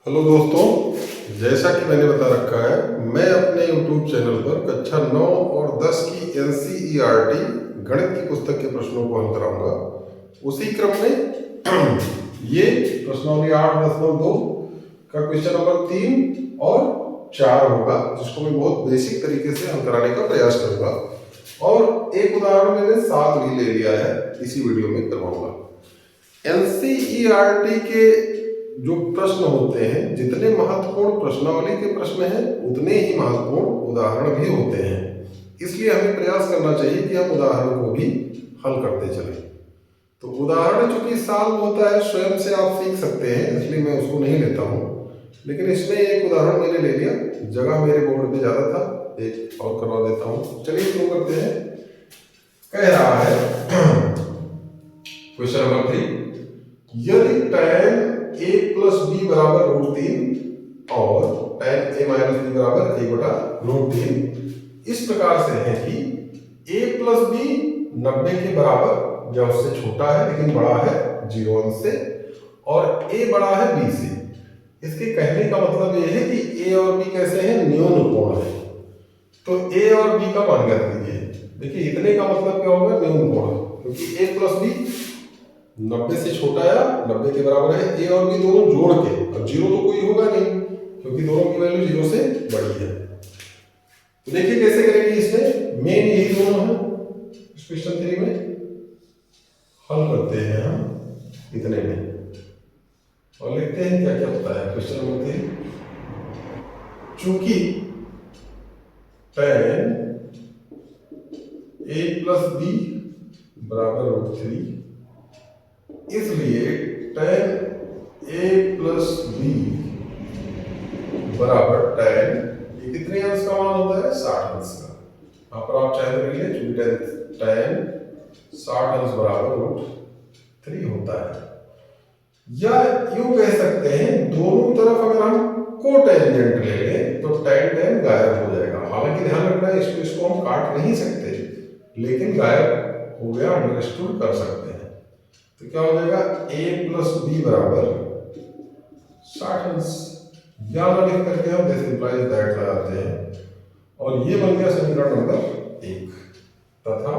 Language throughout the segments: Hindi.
हेलो दोस्तों, जैसा कि मैंने बता रखा है, मैं अपने YouTube चैनल पर कक्षा 9 और 10 की NCERT गणित की पुस्तक के प्रश्नों को हल कराऊंगा। उसी क्रम में ये प्रश्नावली 8.2 का क्वेश्चन नंबर 3 और 4 होगा, जिसको मैं बहुत बेसिक तरीके से हल कराने का प्रयास करूंगा। और एक उदाहरण मैंने साथ भी ले लिया है, इसी वीडियो में करवाऊंगा। NCERT के जो प्रश्न होते हैं, जितने महत्वपूर्ण प्रश्नावली के प्रश्न हैं, उतने ही महत्वपूर्ण उदाहरण भी होते हैं। इसलिए हमें प्रयास करना चाहिए कि हम उदाहरण को भी हल करते चलें। तो उदाहरण चूंकि साल होता है, स्वयं से आप सीख सकते हैं, इसलिए मैं उसको नहीं लेता हूँ। लेकिन इसमें एक उदाहरण मैंने ले लिया, जगह मेरे बोर्ड पे ज्यादा था, एक और करवा देता हूँ। चलिए शुरू करते हैं। कह रहा है क्वेश्चन नंबर 3, यदि tan a प्लस बी बराबर √3 और tan a माइनस बी बराबर 1/√3 इस प्रकार से है कि a प्लस बी 90 के बराबर या उससे छोटा है लेकिन बड़ा है 0 अंश से, और a बड़ा है b से। इसके कहने का मतलब यह है कि a और b कैसे हैं, न्यून कोण है। तो a और b का मान ज्ञात कीजिए। देखिए इतने का मतलब क्या होगा, न्यून कोण, क्योंकि a प्लस बी 90 से छोटा या 90 के बराबर है। ए और बी दोनों जोड़ के, अब जीरो तो कोई होगा नहीं क्योंकि दोनों की वैल्यू 0 से बड़ी है। तो देखिए कैसे करेंगे, इसमें मेन यही दोनों है। इस क्वेश्चन 3 में हल करते हैं हम इतने में और लिखते हैं क्या क्या होता है। क्वेश्चन नंबर 3, चूंकि tan a प्लस बी बराबर √3, इसलिए tan a प्लस बी बराबर tan, ये कितने अंश का मान होता है, 60 अंश का। यहाँ पर आप चाहे तो लिख लें, चूंकि tan 60 अंश बराबर √3 होता है। या यूं कह सकते हैं, दोनों तरफ अगर हम कोटेंजेंट ले लें तो tan गायब हो जाएगा। हालांकि ध्यान रखना है, इसको हम काट नहीं सकते, लेकिन गायब हो गया अंडरस्टूड कर सकते हैं। तो क्या हो जाएगा, a प्लस बी बराबर 60 अंश। या ना लिख करके हम दिस इंप्लाइज दैट लगाते हैं और ये बन गया समीकरण नंबर 1 तथा।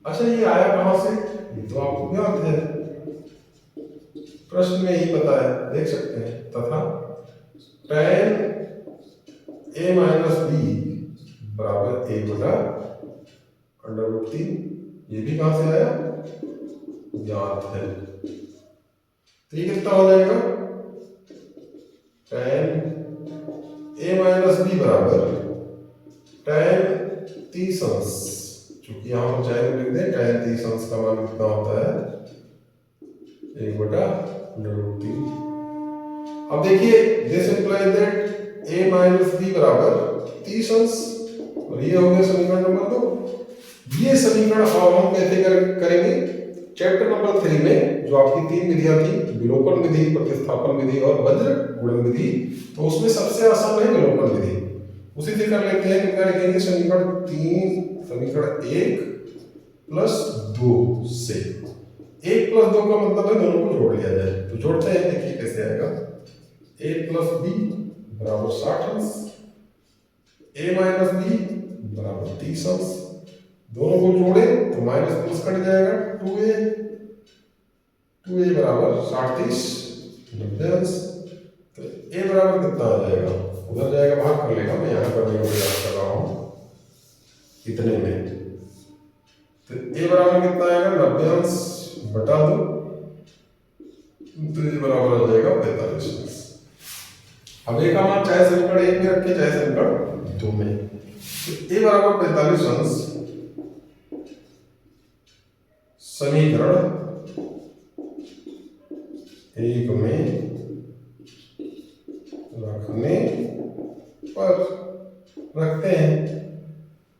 अच्छा, ये आया कहां से, ये तो आपको ज्ञात है, प्रश्न में ही पता है, देख सकते हैं। तथा tan a माइनस बी बराबर 1/√3, ये भी कहां से आया, ज्ञात है। तो ये कितना हो जाएगा, tan a माइनस बी बराबर tan 30 अंश, चूंकि यहां पर चाहे तो लिख दें, tan 30 अंश का मान कितना होता है, 1/√3। अब देखिए, this implies that a minus B बराबर 30 अंश, और ये हो गया समीकरण नंबर 2। ये समीकरण अब हम कैसे करेंगे, चैप्टर नंबर 3 में जो आपकी 3 विधियां थी, विलोपन विधि, प्रतिस्थापन विधि और वज्र गुणन विधि, तो उसमें सबसे आसान है विलोपन विधि। उसी से कर लेते हैं। क्या लिखेंगे, समीकरण 3 समीकरण 1 प्लस 2 से 1 प्लस 2 का मतलब है दोनों को जोड़ लिया जाए। तो जोड़ते हैं, देखिए कैसे आएगा, a प्लस बी बराबर 60 अंश, a माइनस बी बराबर 30 अंश। दोनों को जोड़े तो माइनस प्लस कट जाएगा, 2a बराबर 60 30 90 अंश। तो a बराबर कितना आ जाएगा, उधर जाएगा, भाग कर लेगा, मैं यहाँ करने का प्रयास कर रहा हूँ इतने में। तो a बराबर कितना आएगा, 90 अंश बटा 2, तो a बराबर आ जाएगा 45 अंश। अब a का मान चाहे समीकरण 1 में रखें चाहे समीकरण 2 में, तो a बराबर 45 अंश समीकरण 1 में रखने पर रखते हैं।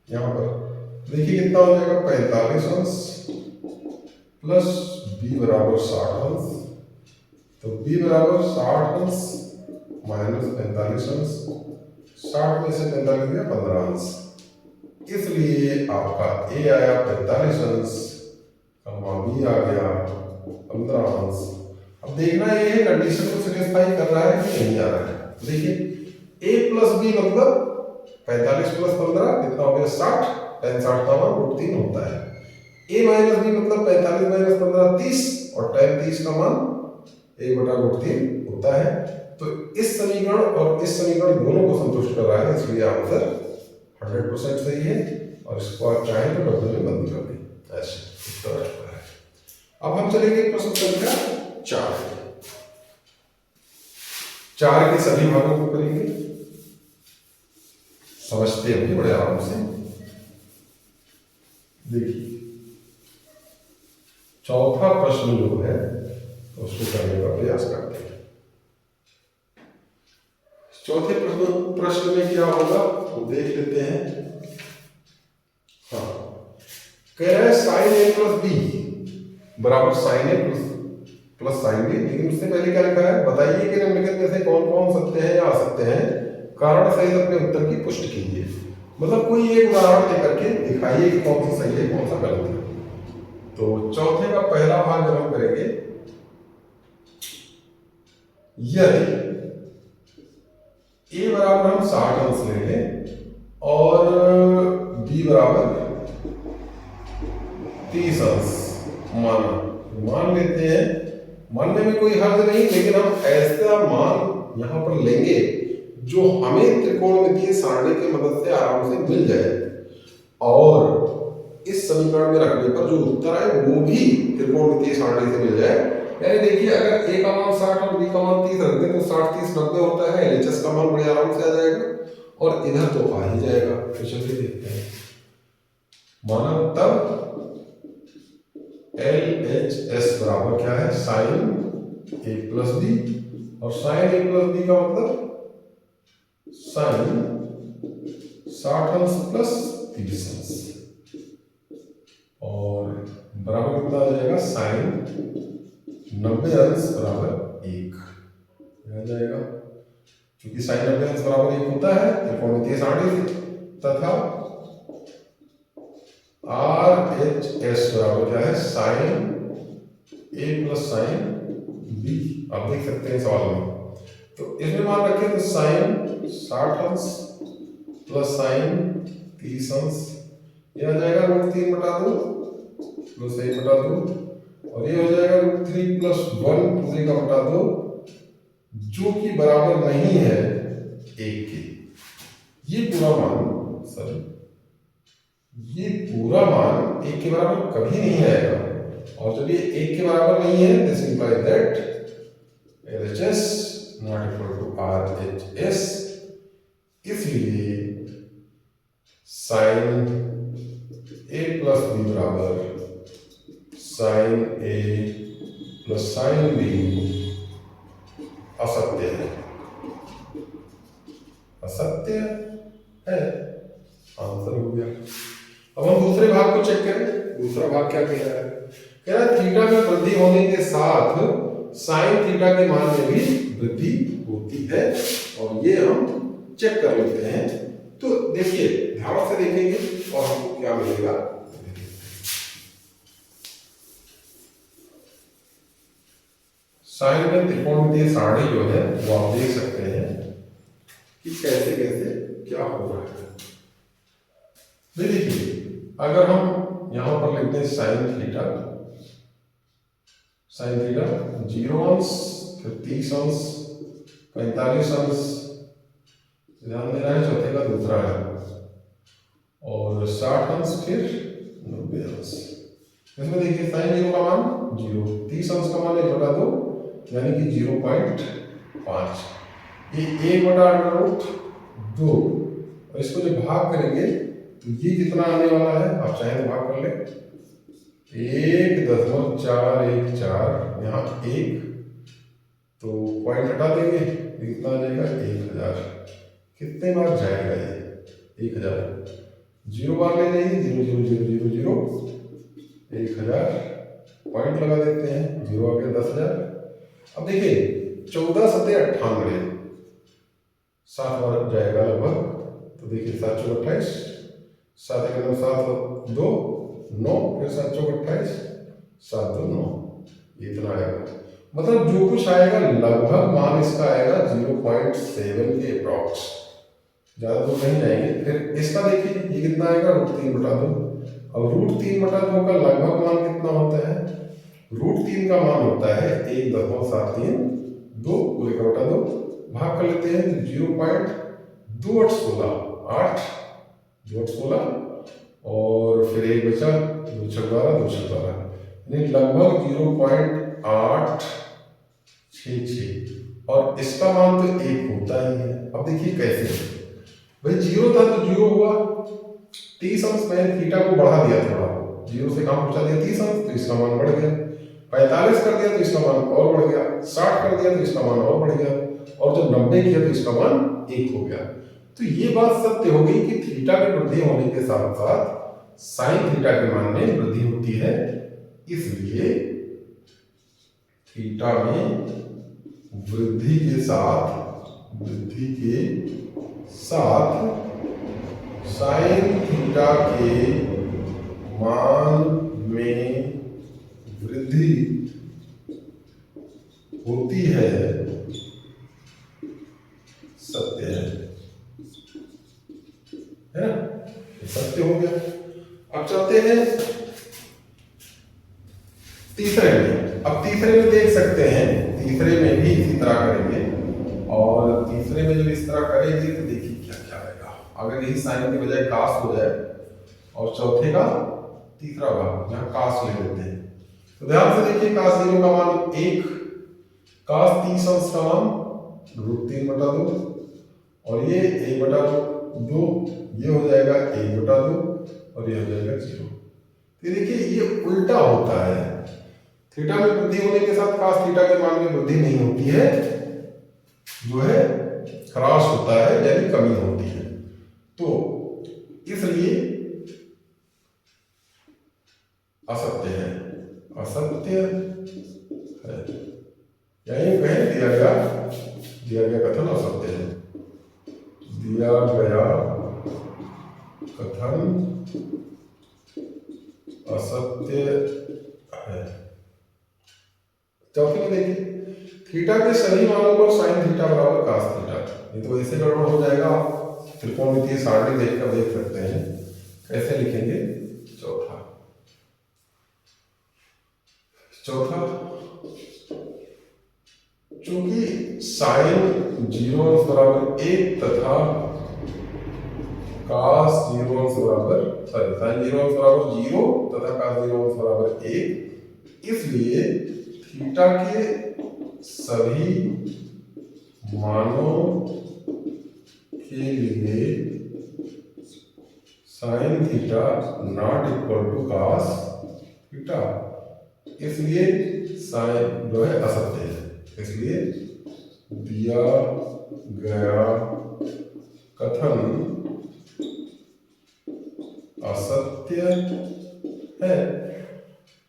यहां पर देखिए कितना हो जाएगा, 45 अंश प्लस b बराबर 60 अंश। तो b बराबर 60 अंश माइनस 45 अंश, 60 में से 45 गया 15 अंश, इसलिए आपका a आया 45 अंश, b आ गया 15 अंश। अब देखना ये है कंडीशन को सेटिस्फाई कर रहा है कि नहीं आ रहा है। तो देखिए a प्लस बी मतलब 45 प्लस 15 कितना हो गया 60, tan 60 का मान √3 होता है। a माइनस बी मतलब 45 माइनस 15 30 और tan 30 का मान a/√3 होता है। तो इस समीकरण और इस समीकरण दोनों को संतुष्ट कर रहा है, इसलिए आंसर 100% सही है। और इसको आप चाहें तो डब्ल्यू में बंद कर दें, ऐसे उत्तर आता है। अब हम चलेंगे प्रश्न संख्या 4 के सभी भागों को करेंगे, समझते होंगे बड़े आराम से। देखिए चौथा प्रश्न जो है तो उसको करने का प्रयास करते हैं। चौथे प्रश्न में क्या होगा वो देख लेते हैं। हाँ, कह रहा है साइन ए प्लस बी बराबर साइन ए प्लस साइन बी, लेकिन उससे पहले क्या लिखा है, बताइए कि निम्नलिखित में से कौन कौन सत्य है या असत्य है, कारण सहित अपने उत्तर की पुष्टि कीजिए। मतलब कोई एक उदाहरण लेकर के दिखाइए कि कौन सा सही है कौन सा गलत है। तो चौथे का पहला भाग जब हम करेंगे, यदि a बराबर हम 60 अंश ले लें और b बराबर 30 अंश मान लेते हैं, मानने में कोई हर्ज नहीं, लेकिन हम ऐसा मान यहां पर लेंगे जो हमें त्रिकोणमितीय सारणी की मदद से आराम से मिल जाए, और इस समीकरण में रखने पर जो उत्तर आए वो भी त्रिकोणमितीय सारणी से मिल जाए। यानी देखिए अगर a का मान 60 और b का मान 30 रख दें तो 60 30 90 होता है, LHS का मान बड़े आराम से आ जाएगा और इधर तो आ ही जाएगा। तो चलिए देखते हैं, माना तब LHS बराबर क्या है, साइन a प्लस बी, और साइन a प्लस बी का मतलब साइन 60 अंश प्लस 30 अंश, और बराबर कितना आ जाएगा, साइन 90 अंश बराबर 1 आ जाएगा। क्योंकि साइन 90 अंश बराबर 1 होता है त्रिकोणमितीय सारणी से, तथा RHS बराबर क्या है, sine a plus sine b। आप देख सकते हैं सवाल में, तो इसमें मान रखें तो साइन 60 अंश प्लस साइन 30 अंश, ये आ जाएगा √3 बटा 2 प्लस 1 बटा 2, और ये हो जाएगा √3 प्लस 1 पूरे का बटा 2, जो कि बराबर नहीं है 1 के। ये पूरा मान ये पूरा मान 1 के बराबर कभी नहीं आएगा, और जब ये 1 के बराबर नहीं है this implies that LHS not equal to RHS। इसलिए साइन a प्लस बी बराबर sine a plus sine b असत्य है, असत्य है, आंसर हो गया। अब हम दूसरे भाग को चेक करें। दूसरा भाग क्या कह रहा है, कह रहा है थीटा में वृद्धि होने के साथ साइन थीटा के मान में भी वृद्धि होती है, और ये हम चेक कर लेते हैं। तो देखिए ध्यान से देखेंगे और हमको क्या मिलेगा। साइन में त्रिकोणमितीय सारणी जो है वो आप देख सकते हैं कि कैसे कैसे क्या हो रहा है। देखिए अगर हम यहां पर लिखते हैं साइन थीटा 0 अंश, फिर 30 अंश, 45 अंश, ध्यान देना है चौथे का दूसरा है, और 60 अंश, फिर 90 अंश। इसमें देखिए साइन 0 का मान 0, 30 अंश का मान 1 बटा 2 यानी कि 0.5, ये 1 बटा √2, और इसको जब भाग करेंगे तो ये कितना आने वाला है, आप चाहें तो भाग कर लें, 1.414, यहाँ 1 तो पॉइंट हटा देंगे, कितना आ जाएगा 1000। कितने बार जाएगा ये 1000, 0 बार ले जाइए, 0 0 0 0 0, 1000 पॉइंट लगा देते हैं, 0 आ गया 10,000। अब देखिए 14 सत्ते 98, 7 बार जाएगा लगभग, तो देखिए 7 चौक 28, 7 एक 7 2 9, फिर 7 चौक 28, 7 2 9, ये इतना आएगा। मतलब जो कुछ आएगा लगभग मान इसका आएगा 0.7 के अप्रॉक्स, ज्यादा दूर नहीं जाएंगे। फिर इसका देखिए ये कितना आएगा √3/2। अब √3/2 का लगभग मान कितना होता है, √3 का मान होता है 1.732 पूरे का बटा 2, भाग कर लेते हैं 0.216 8 216 और फिर 1 बचा 2 छक 12 2 छक 12, यानी लगभग 0.866 और इसका मान तो 1 होता ही है। अब देखिए कैसे, भाई 0 था तो 0 हुआ, 30 अंश मैंने थीटा को बढ़ा दिया, थोड़ा 0 से कम पहुंचा दिया 30 अंश, तो इसका मान बढ़ गया। 45 कर दिया तो इसका मान और बढ़ गया, 60 कर दिया तो इसका मान और बढ़ गया, और जब 90 किया तो इसका मान 1 हो गया। तो ये बात सत्य हो गई कि थीटा में वृद्धि होने के साथ साथ साइन थीटा के मान में वृद्धि होती है, इसलिए थीटा में वृद्धि के साथ साइन थीटा के मान में वृद्धि होती है, सत्य है ना, सत्य हो गया। अब चलते हैं तीसरे में। अब तीसरे में देख सकते हैं, तीसरे में भी इसी तरह करेंगे, और तीसरे में जब इस तरह करेंगे तो देखिए क्या क्या आएगा। अगर यही साइन के बजाय कास हो जाए और चौथे का तीसरा भाग यहाँ कास ले लेते हैं, तो ध्यान से देखिए कास 0 का मान 1, कास 30 अंश का मान √3/2 और ये 1/2, ये हो जाएगा 1/2 और ये हो जाएगा 0। तो देखिए ये उल्टा होता है, थीटा में वृद्धि होने के साथ कास थीटा के मान में वृद्धि नहीं होती है, जो है ह्रास होता है यानी कमी होती है। तो इसलिए असत्य है, असत्य है, यही कहें दिया गया कथन असत्य है, दिया गया कथन असत्य है। चौथे में देखिए थीटा के सभी मानों पर साइन थीटा बराबर कास थीटा, ये तो ऐसे गड़बड़ हो जाएगा, आप त्रिकोणमितीय सारणी देखकर देख सकते हैं कैसे लिखेंगे। चौथा चूंकि साइन 0 अंश बराबर 1 तथा कास 0 अंश बराबर साइन 0 अंश बराबर 0 तथा कास 0 अंश बराबर 1, इसलिए थीटा के सभी मानों के लिए sine theta not equal to cos theta, इसलिए साइन जो है असत्य है, इसलिए दिया गया कथन असत्य है।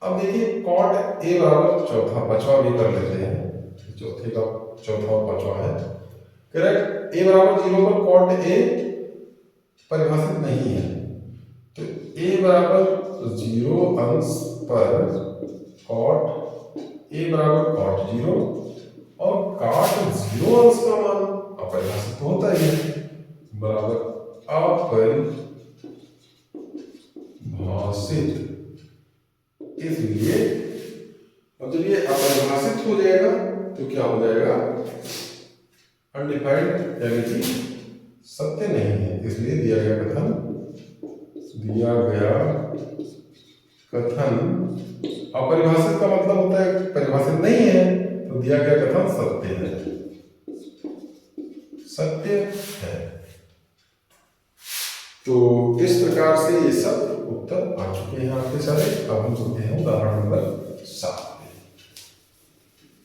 अब देखिए कॉट ए बराबर चौथा पांचवा भी कर लेते हैं, चौथे का चौथा और पांचवा है करेक्ट। ए बराबर 0 पर कॉट ए परिभाषित नहीं है, तो ए बराबर 0 अंश पर कॉट ए बराबर कॉट 0 और काट 0 अंश का मान अपरिभाषित होता ही है, बराबर अपरिभाषित, इसलिए अब जब ये अपरिभाषित हो जाएगा तो क्या हो जाएगा, अनडिफाइंड यानी कि सत्य नहीं है, इसलिए दिया गया कथन अपरिभाषित का मतलब होता है परिभाषित नहीं है, तो दिया गया कथन सत्य है, सत्य है। तो इस प्रकार से ये सब उत्तर आ चुके हैं आपके सारे। अब हम चलते हैं उदाहरण नंबर 7 पे।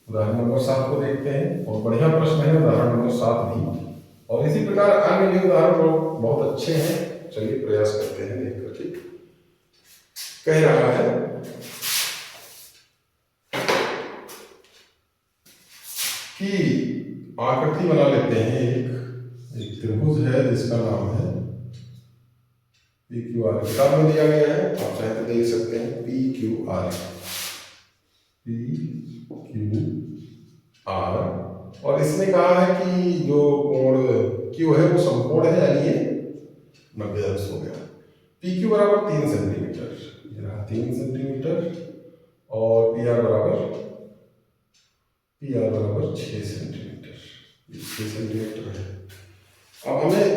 उदाहरण नंबर 7 को देखते हैं, और बढ़िया प्रश्न है उदाहरण नंबर 7 भी, और इसी प्रकार अन्य भी उदाहरण बहुत अच्छे हैं। चलिए प्रयास करते हैं देख करके। कह रहा है कि आकृति बना लेते हैं, एक त्रिभुज है जिसका नाम है PQR, किताब में दिया गया है, आप चाहे तो देख सकते हैं PQR PQR। और इसने कहा है कि जो कोण Q है वो समकोण है, यानी ये 90 अंश हो गया। PQ बराबर 3 सेंटीमीटर, ये रहा 3 सेंटीमीटर, और PR बराबर 6 सेंटीमीटर, 6 सेंटीमीटर है। अब हमें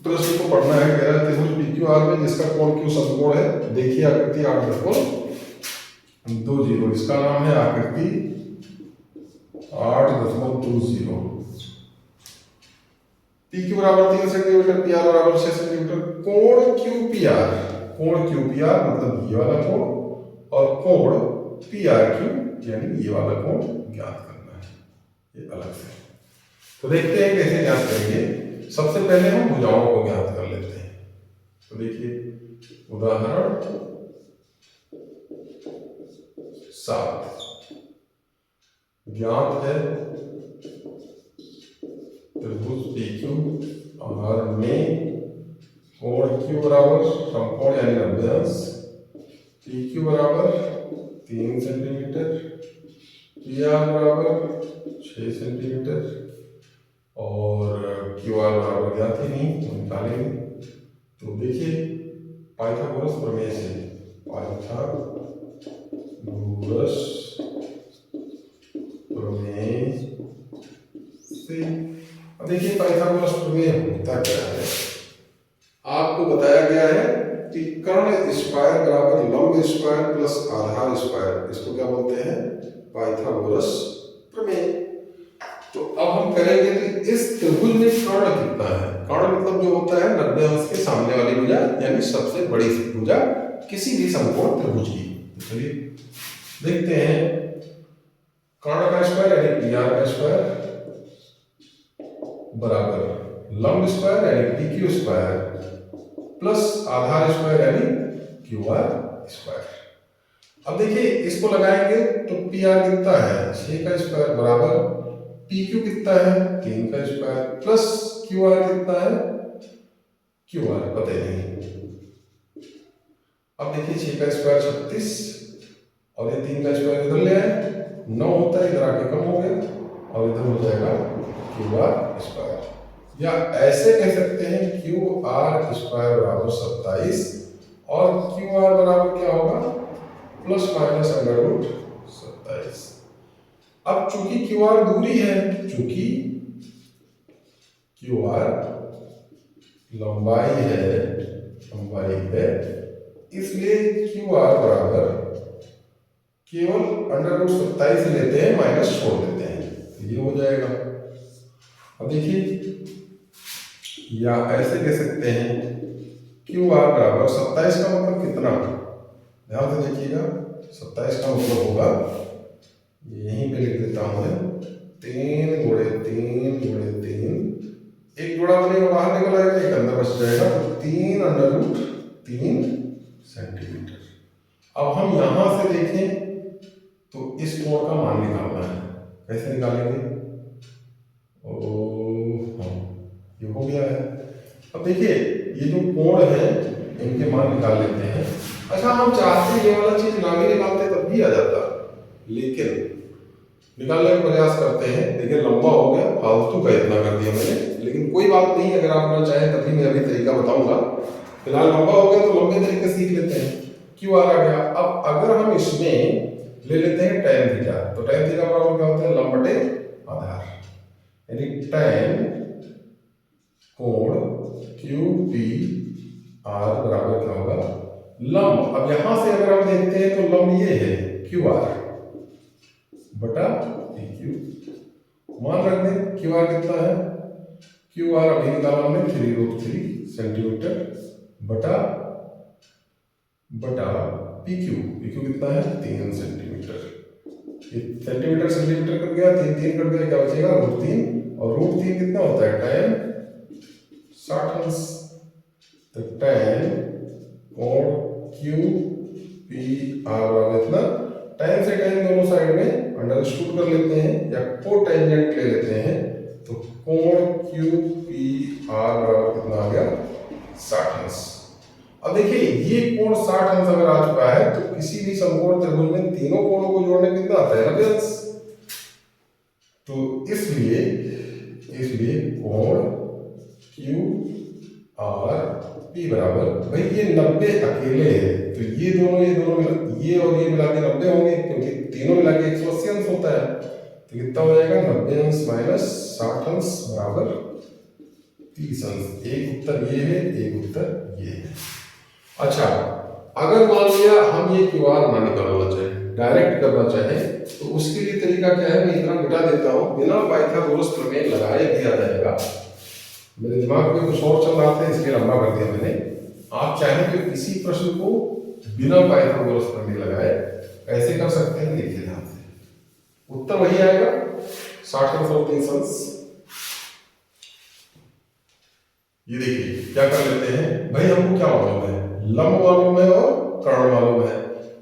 प्रश्न को पढ़ना है, कह रहा है त्रिभुज PQR में जिसका कोण Q समकोण है, देखिए आकृति 8.20, इसका नाम है आकृति 8.20। PQ बराबर 3 सेंटीमीटर, PR बराबर 6 सेंटीमीटर। कोण QPR मतलब ये वाला कोण, और कोण PRQ यानी ये वाला कोण ज्ञात करना है, ये अलग से। तो देखते हैं कैसे ज्ञात करेंगे। सबसे पहले हम भुजाओं को ज्ञात कर लेते हैं। तो देखिए उदाहरण 7, ज्ञात है त्रिभुज PQR में कोण Q बराबर समकोण यानी 90 अंश, PQ बराबर 3 सेंटीमीटर, PR बराबर 6 सेंटीमीटर, और QR बराबर ज्ञात ही नहीं, तो निकालेंगे। तो देखिए पाइथागोरस प्रमेय से, अब देखिए पाइथागोरस प्रमेय होता क्या है। आपको बताया गया है कि कर्ण स्क्वायर बराबर लंब स्क्वायर प्लस आधार स्क्वायर, इसको क्या बोलते हैं, पाइथागोरस प्रमेय। तो अब हम करेंगे कि इस त्रिभुज में कर्ण कितना है। कर्ण मतलब जो होता है 90 अंश के सामने वाली भुजा, यानी सबसे बड़ी भुजा किसी भी समकोण त्रिभुज की। तो चलिए देखते हैं, कर्ण का स्क्वायर यानी PR का स्क्वायर बराबर लंब स्क्वायर यानी PQ स्क्वायर प्लस आधार स्क्वायर यानी QR स्क्वायर। अब देखिए इसको लगाएंगे तो PR कितना है 6 का स्क्वायर बराबर PQ कितना है 3 का स्क्वायर प्लस QR कितना है, QR पता ही नहीं। अब देखिए 6 का स्क्वायर 36, और ये 3 का स्क्वायर इधर ले आए, 9 होता है, इधर आके कम हो गया, और इधर हो जाएगा QR स्क्वायर। या ऐसे कह सकते हैं QR स्क्वायर बराबर 27, और QR बराबर क्या होगा प्लस माइनस अंडर रूट 27। अब चूंकि QR दूरी है, चूंकि QR लंबाई है, इसलिए QR बराबर केवल अंडर रूट 27 लेते हैं, माइनस छोड़ देते हैं, तो ये हो जाएगा। अब देखिए, या ऐसे कह सकते हैं QR बराबर 27 का मतलब कितना, ध्यान से देखिएगा, 27 का मतलब होगा, यहीं पे लिख देता हूं मैं, 3 × 3 × 3, एक जोड़ा बनेगा बाहर निकल आएगा, एक अंदर बच जाएगा, तो 3 अंडर रूट 3 सेंटीमीटर। अब हम यहां से देखें तो इस कोण का मान निकालना है, कैसे निकालेंगे, ये हो गया है। अब देखिए ये जो कोण है इनके मान निकाल लेते हैं। अच्छा, हम चाहते ये वाला चीज ना भी निकालते तब भी आ जाता, लेकिन निकालने का प्रयास करते हैं। देखिए लंबा हो गया, फालतू का इतना कर दिया मैंने, लेकिन कोई बात नहीं, अगर आप ना चाहें तभी मैं अभी तरीका बताऊंगा। फिलहाल लंबा हो गया तो लंबे तरीके सीख लेते हैं। QR आ गया। अब अगर हम इसमें ले लेते हैं tan थीटा, तो tan थीटा बराबर क्या होता है लंब बटे आधार, यानी tan कोण QPR बराबर क्या होगा लंब। अब यहां से अगर हम देखते हैं तो लंब ये है QR बटा PQ, मान रख दें QR कितना है, QR अभी निकाला हमने 3√3 सेंटीमीटर बटा PQ कितना है 3 सेंटीमीटर। ये सेंटीमीटर सेंटीमीटर कट गया, 3 कट गया, क्या बचेगा √3, और √3 कितना होता है tan 60 अंश। तो tan कोण QPR बराबर इतना, tan से tan दोनों साइड में अंडर स्टूट कर लेते हैं या कोटेंजेंट ले लेते हैं, तो कोण QPR बराबर कितना आ गया 60 अंश। अब देखिए ये कोण 60 अंश अगर आ चुका है तो किसी भी समकोण त्रिभुज में तीनों डिस्टेंस। तो इसलिए कोण क्यू आर पी बराबर, भाई ये 90 अकेले है तो ये दोनों ये और ये मिला के 90 होंगे, क्योंकि तीनों मिला के 180 अंश होता है। तो कितना हो जाएगा 90 अंश माइनस 60 अंश बराबर 30 अंश। एक उत्तर ये है, एक उत्तर ये है। अच्छा, अगर मान लिया हम ये क्यू आर ना निकालना चाहे, डायरेक्ट करना चाहे, तो उसके लिए तरीका क्या है, मैं इतना मिटा देता हूं, बिना पाइथागोरस प्रमेय लगाए दिया जाएगा। मेरे दिमाग में कुछ और चल रहा था इसलिए लंबा कर दिया मैंने। आप चाहें तो किसी प्रश्न को बिना पाइथागोरस प्रमेय लगाए ऐसे कर सकते हैं, देखिए ध्यान से, उत्तर वही आएगा 60 अंश और 30 अंश। ये देखिए क्या कर लेते हैं, भाई हमको क्या मालूम है, लंब मालूम है और कर्ण मालूम है,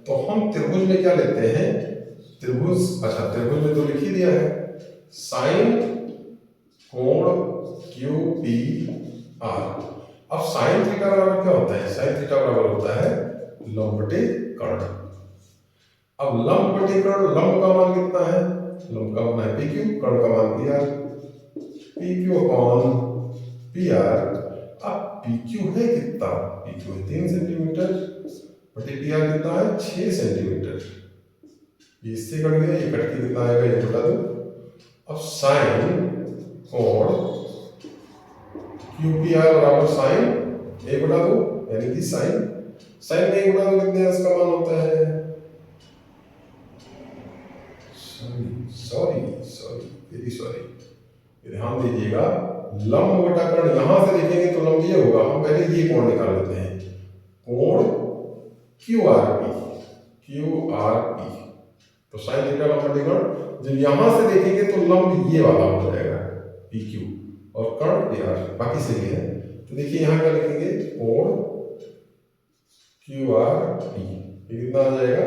तो हम त्रिभुज में क्या लेते हैं, त्रिभुज में तो लिख ही दिया है, साइन कोण क्यू पी आर। अब साइन थीटा बराबर क्या होता है, साइन थीटा बराबर होता है लंब बटे कर्ण। अब लंब बटे कर्ण, लंब का मान कितना है, लंब का मान है पी क्यू, कर्ण का मान P R, P Q upon P R. अब पी क्यू है कितना, पी क्यू है 3 सेंटीमीटर बटे पी आर कितना है 6 सेंटीमीटर। ये इससे कट गया, ये कट के कितना आएगा ये बता दो। अब साइन कोण क्यू पी आर बराबर साइन 1/2, यानी कि साइन में 1/2 कितने अंश का मान होता है, वेरी सॉरी, ध्यान दीजिएगा, लंब बटा कर्ण यहां से देखेंगे तो लंब ये होगा, हम पहले ये कोण निकाल लेते हैं, कोण क्यू आर पी, तो साइन थीटा लंब बटे कर्ण, जब यहां से देखेंगे तो लंब ये वाला हो जाएगा पी क्यू और कर्ण पी आर, बाकी सही है। तो देखिए यहां क्या लिखेंगे, कोण क्यू आर पी, ये कितना आ जाएगा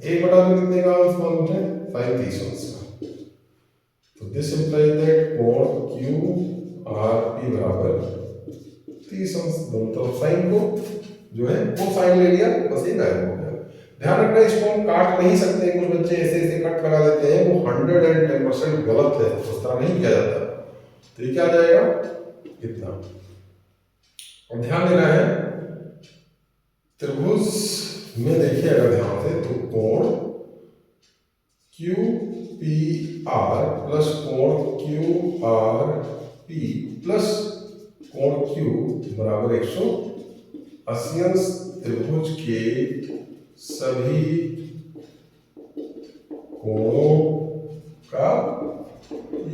1/2 कितने का अंश मालूम है, 30 अंश का। तो दिस इंप्लाइज दैट कोण क्यू आर पी बराबर 30 अंश। दोनों तरफ साइन को जो है वो साइन ले लिया, बस ये गायब हो गया। ध्यान रखना, इसको हम काट नहीं सकते, कुछ बच्चे ऐसे कट लगा देते हैं, वो 110% गलत है, उस तरह नहीं किया जाता। तो ये क्या आ जाएगा इतना। और ध्यान देना है, त्रिभुज में देखिए अगर ध्यान से, तो कोण क्यू पी आर प्लस कोण क्यू आर पी प्लस कोण क्यू बराबर 180 अंश। त्रिभुज के सभी कोणों का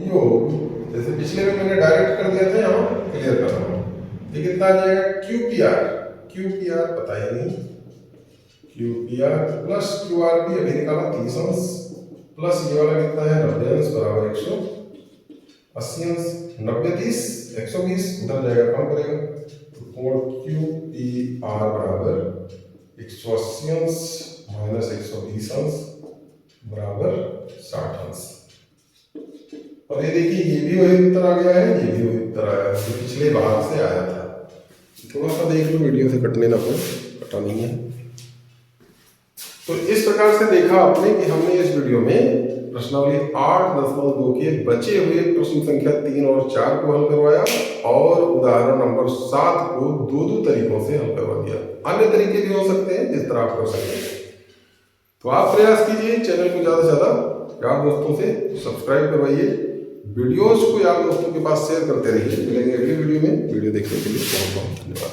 योग, जैसे पिछले में मैंने डायरेक्ट कर दिया था, यहाँ क्लियर कर रहा हूँ। ये कितना आ जाएगा, क्यू पी आर पता ही नहीं, Q P R plus Q R P अभी निकाला 30 अंश, प्लस ये वाला कितना है 90 अंश बराबर 180 अंश। 90 30 120 उधर जाएगा, कम करेगा, तो कोण क्यू पी आर बराबर 180 अंश माइनस 120 अंश बराबर 60 अंश। और ये देखिए ये भी वही उत्तर आ गया है, ये भी वही उत्तर आया है जो पिछले बार से आया था। थोड़ा सा देख लो वीडियो से कटने ना पाए, कटा नहीं है। तो इस प्रकार से देखा आपने कि हमने इस वीडियो में प्रश्नावली 8.2 के बचे हुए प्रश्न संख्या 3 और 4 को हल करवाया और उदाहरण नंबर 7 को दो तरीकों से हल करवा दिया। अन्य तरीके भी हो सकते हैं जिस तरह आप कर सकते हैं। तो आप प्रयास कीजिए, चैनल को ज़्यादा से ज़्यादा यार दोस्तों से सब्सक्राइब करवाइए, वीडियोस को यार दोस्तों के पास शेयर करते रहिए। मिलेंगे अगली वीडियो में। वीडियो देखने के लिए बहुत बहुत धन्यवाद।